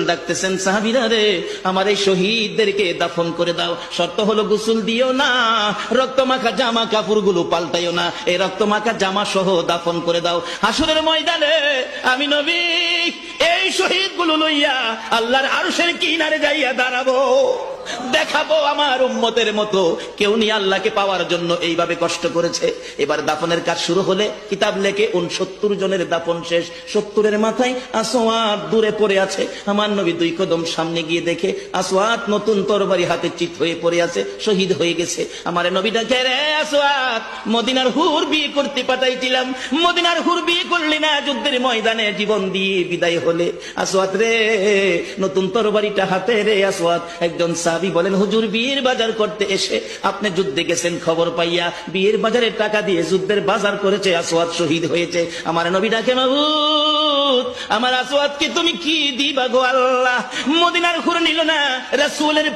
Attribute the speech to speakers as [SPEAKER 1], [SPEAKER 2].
[SPEAKER 1] ডাকতেছেন, সাহাবীরা রে, আমার এই শহীদদেরকে দাফন করে দাও, শর্ত হলো গোসল দিও না, রক্তমাখা জামা কাপড়গুলো পাল্টাইও না, এই রক্তমাখা জামা সহ দাফন করে দাও। হাসরের ময়দানে আমি নবী এই শহীদগুলো লইয়া আল্লাহর আরশের কিনারে যাইয়া দাঁড়াবো, দেখাবো আমার উম্মতের মতো কেউ নিয়ে আল্লাহকে পাওয়ার জন্য এইভাবে কষ্ট করেছে। এবার দাফনের কাজ শুরু হলে কিতাব লেখে 69 জনের দাফন শেষ। 70-এর মাথায় আসওয়াদ দূরে পড়ে আছে। আমার নবী 2 কদম সামনে গিয়ে দেখে আসওয়াদ নতুন তরবারি হাতে চিত হয়ে পড়ে আছে, শহীদ হয়ে গেছে। আমার নবী ডাকে, রে আসওয়াদ, মদিনার হুর বিয়ে করতে পাঠাইছিলাম, মদিনার হুর বিয়ে করলি না, যুদ্ধের ময়দানে জীবন দিয়ে বিদায় হলে। আসওয়াদ রে, নতুন তরবারিটা হাতে রে। আসওয়াদ একজন সাহাবী বলেন, হুজুর বিয়ের বাজার করতে এসে আপনি যুদ্ধে গেছেন, খবর পাইয়া বিয়ের বাজারের টাকা দিয়ে যুদ্ধের বাজার করেছে, আসওয়াদ শহীদ হয়েছে। আমার নবী ডাকে, মাবুদ, আমার আসওয়াদকে তুমি কি দিবা গো আল্লাহ? মদিনার হুর নিল না, রাসূলের